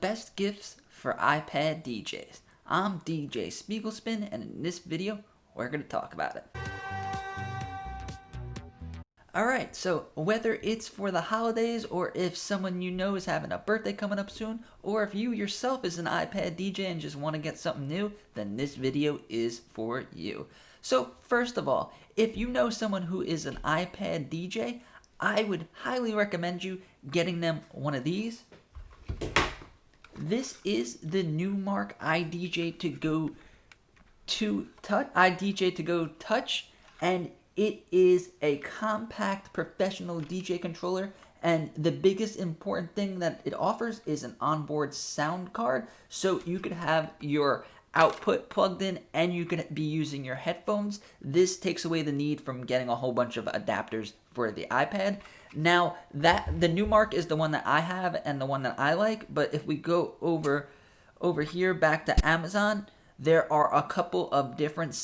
Best gifts for iPad DJs. I'm DJ Spiegel Spin, and in this video, we're going to talk about it. Alright, so whether it's for the holidays, or if someone you know is having a birthday coming up soon, or if you yourself is an iPad DJ and just want to get something new, then this video is for you. So first of all, if you know someone who is an iPad DJ, I would highly recommend you getting them one of these. This is the Newmark iDJ to Go Touch, and it is a compact professional DJ controller, and the biggest important thing that it offers is an onboard sound card, so you could have your output plugged in and you could be using your headphones. This takes away the need from getting a whole bunch of adapters for the iPad. Now, that the Newmark is the one that I have and the one that I like, but if we go over here back to Amazon, there are a couple of different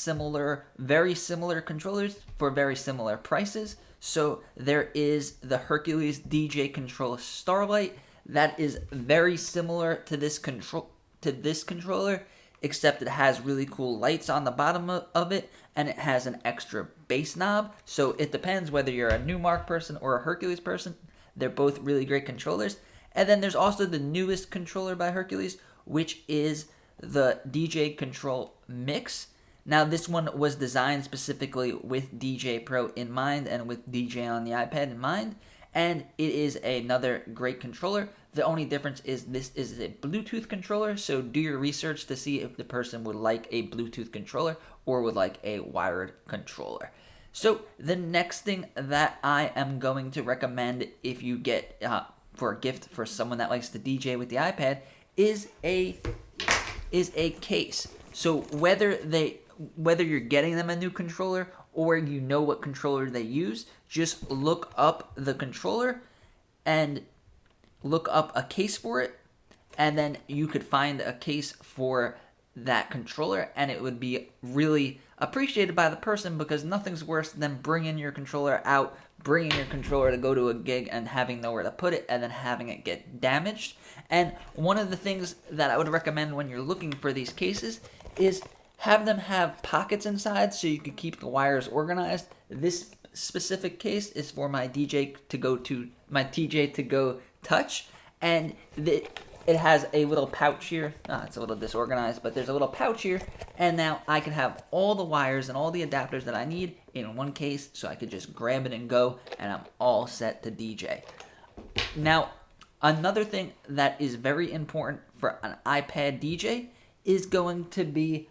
very similar controllers for very similar prices. So there is the Hercules DJ Control Starlight that is very similar to this controller, except it has really cool lights on the bottom of it, and it has an extra bass knob. So it depends whether you're a Newmark person or a Hercules person. They're both really great controllers. And then there's also the newest controller by Hercules, which is the DJ Control Mix. Now, this one was designed specifically with DJ Pro in mind and with DJ on the iPad in mind, and it is another great controller. The only difference is this is a Bluetooth controller, so do your research to see if the person would like a Bluetooth controller or would like a wired controller. So the next thing that I am going to recommend if you get for a gift for someone that likes to DJ with the iPad is a case. So whether you're getting them a new controller or you know what controller they use, just look up the controller and look up a case for it, and then you could find a case for that controller, and it would be really appreciated by the person, because nothing's worse than bringing your controller to go to a gig and having nowhere to put it and then having it get damaged. And one of the things that I would recommend when you're looking for these cases is have them have pockets inside so you can keep the wires organized. This specific case is for my DJ to go Touch, and it has a little pouch here. It's a little disorganized, but there's a little pouch here, and now I can have all the wires and all the adapters that I need in one case, so I could just grab it and go, and I'm all set to DJ. Now, another thing that is very important for an iPad DJ is going to be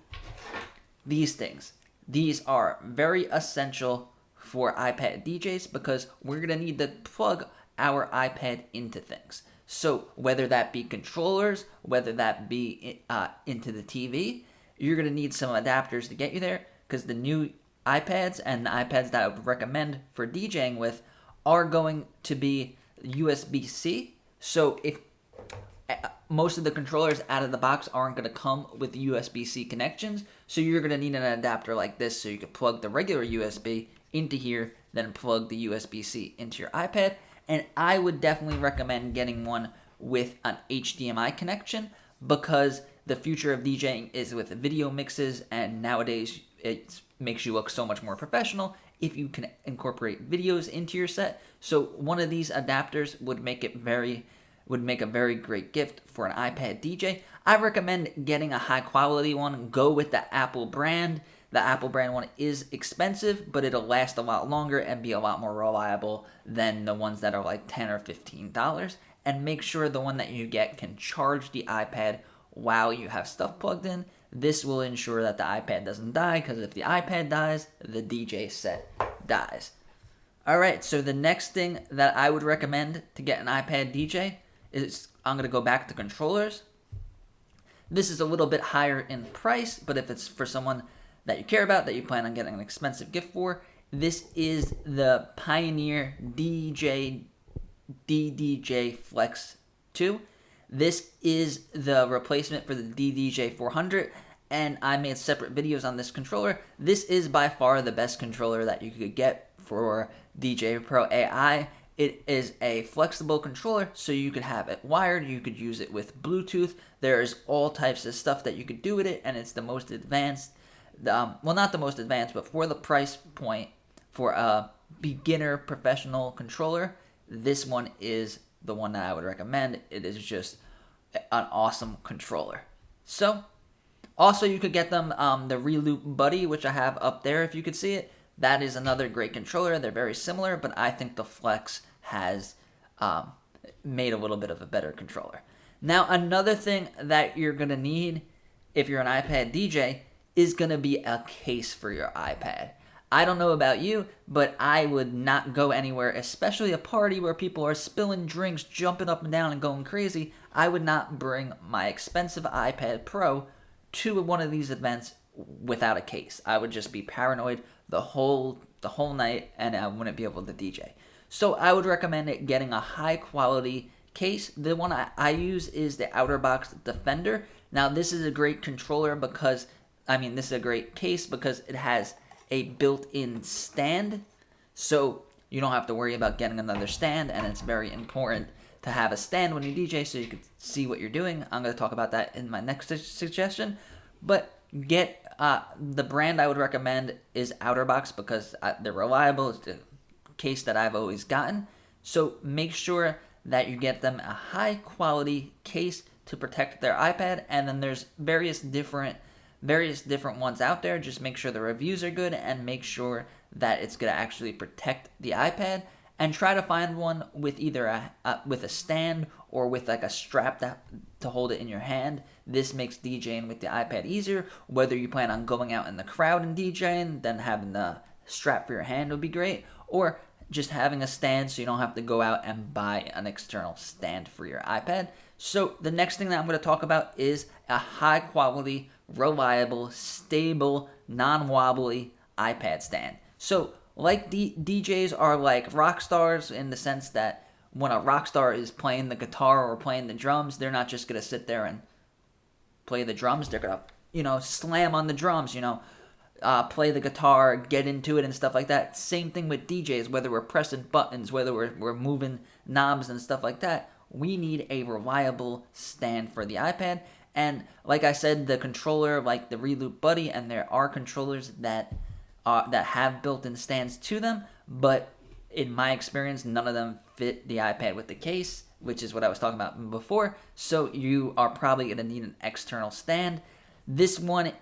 these things. These are very essential for iPad DJs because we're going to need to plug our iPad into things. So whether that be controllers, whether that be into the TV, you're going to need some adapters to get you there, because the new iPads and the iPads that I would recommend for DJing with are going to be USB-C. So if most of the controllers out of the box aren't going to come with USB-C connections, so you're going to need an adapter like this so you can plug the regular USB into here, then plug the USB-C into your iPad. And I would definitely recommend getting one with an HDMI connection, because the future of DJing is with video mixes, and nowadays it makes you look so much more professional if you can incorporate videos into your set. So one of these adapters would make a very great gift for an iPad DJ. I recommend getting a high quality one. Go with the Apple brand. The Apple brand one is expensive, but it'll last a lot longer and be a lot more reliable than the ones that are like $10 or $15. And make sure the one that you get can charge the iPad while you have stuff plugged in. This will ensure that the iPad doesn't die, because if the iPad dies, the DJ set dies. Alright, so the next thing that I would recommend to get an iPad DJ is, I'm going to go back to controllers. This is a little bit higher in price, but if it's for someone that you care about, that you plan on getting an expensive gift for, this is the Pioneer DDJ Flex 2. This is the replacement for the DDJ 400, and I made separate videos on this controller. This is by far the best controller that you could get for DJ Pro AI. It is a flexible controller, so you could have it wired, you could use it with Bluetooth. There's all types of stuff that you could do with it, and it's the most advanced. Well, not the most advanced, but for the price point for a beginner professional controller, this one is the one that I would recommend. It is just an awesome controller. So, also you could get them the Reloop Buddy, which I have up there if you could see it. That is another great controller. They're very similar, but I think the Flex has made a little bit of a better controller. Now, another thing that you're going to need if you're an iPad DJ is going to be a case for your iPad. I don't know about you, but I would not go anywhere, especially a party where people are spilling drinks, jumping up and down and going crazy. I would not bring my expensive iPad Pro to one of these events without a case. I would just be paranoid the whole night, and I wouldn't be able to DJ. So I would recommend getting a high quality case. The one I use is the OtterBox Defender. Now this is a great controller because, this is a great case because it has a built-in stand, so you don't have to worry about getting another stand, and it's very important to have a stand when you DJ so you can see what you're doing. I'm going to talk about that in my next suggestion, but get the brand I would recommend is OtterBox because they're reliable. It's the case that I've always gotten. So make sure that you get them a high quality case to protect their iPad, and then there's various different ones out there. Just make sure the reviews are good and make sure that it's going to actually protect the iPad, and try to find one with either with a stand or with like a strap to hold it in your hand. This makes DJing with the iPad easier. Whether you plan on going out in the crowd and DJing, then having the strap for your hand would be great, or just having a stand so you don't have to go out and buy an external stand for your iPad. So the next thing that I'm going to talk about is a high quality, reliable, stable, non-wobbly iPad stand. So like DJs are like rock stars in the sense that when a rock star is playing the guitar or playing the drums, they're not just going to sit there and play the drums. They're going to, slam on the drums, play the guitar, get into it and stuff like that. Same thing with DJs, whether we're pressing buttons, whether we're moving knobs and stuff like that. We need a reliable stand for the iPad. And like I said, the controller, like the Reloop Buddy, and there are controllers that have built-in stands to them, but in my experience, none of them fit the iPad with the case, which is what I was talking about before. So you are probably going to need an external stand. This one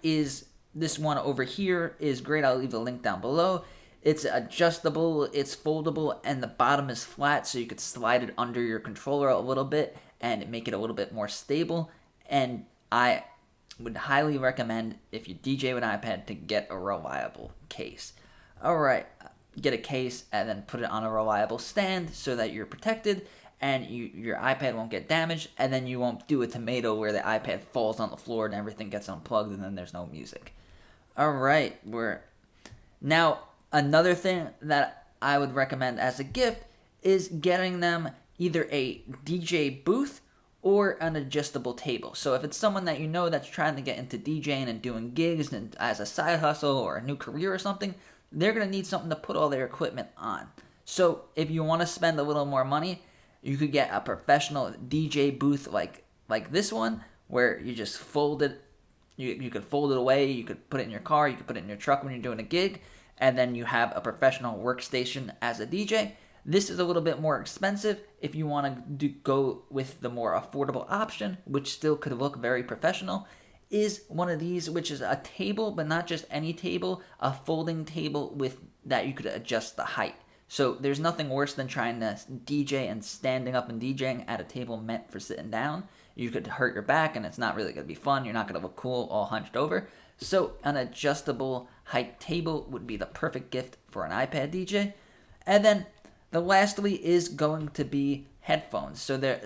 over here is great. I'll leave a link down below. It's adjustable, it's foldable, and the bottom is flat, so you could slide it under your controller a little bit and make it a little bit more stable. And I would highly recommend, if you DJ with an iPad, to get a reliable case. Alright, get a case and then put it on a reliable stand so that you're protected and your iPad won't get damaged, and then you won't do a tomato where the iPad falls on the floor and everything gets unplugged and then there's no music. Alright, now another thing that I would recommend as a gift is getting them either a DJ booth or an adjustable table. So if it's someone that you know that's trying to get into DJing and doing gigs and as a side hustle or a new career or something, they're going to need something to put all their equipment on. So if you want to spend a little more money, you could get a professional DJ booth like this one, where you just fold it. You could fold it away, you could put it in your car, you could put it in your truck when you're doing a gig, and then you have a professional workstation as a DJ. This is a little bit more expensive if you want to go with the more affordable option, which still could look very professional, is one of these, which is a table, but not just any table, a folding table with that you could adjust the height. So there's nothing worse than trying to DJ and standing up and DJing at a table meant for sitting down. You could hurt your back and it's not really going to be fun. You're not going to look cool all hunched over. So an adjustable height table would be the perfect gift for an iPad DJ. And then the lastly is going to be headphones. So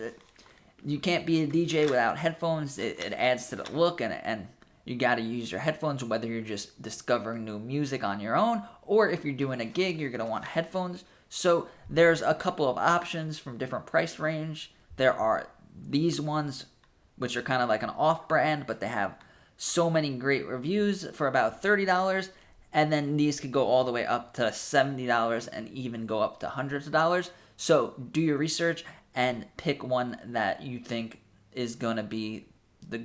you can't be a DJ without headphones. It adds to the look, and you got to use your headphones, whether you're just discovering new music on your own, or if you're doing a gig, you're going to want headphones. So there's a couple of options from different price range. There are these ones, which are kind of like an off-brand, but they have so many great reviews for about $30. And then these could go all the way up to $70 and even go up to hundreds of dollars. So do your research and pick one that you think is going to be the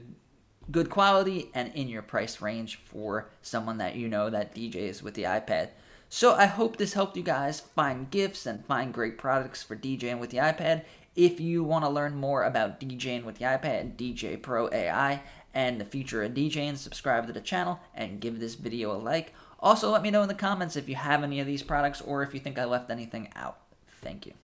good quality and in your price range for someone that you know that DJs with the iPad. So I hope this helped you guys find gifts and find great products for DJing with the iPad. If you want to learn more about DJing with the iPad, DJ Pro AI, and the future of DJing, subscribe to the channel and give this video a like. Also, let me know in the comments if you have any of these products or if you think I left anything out. Thank you.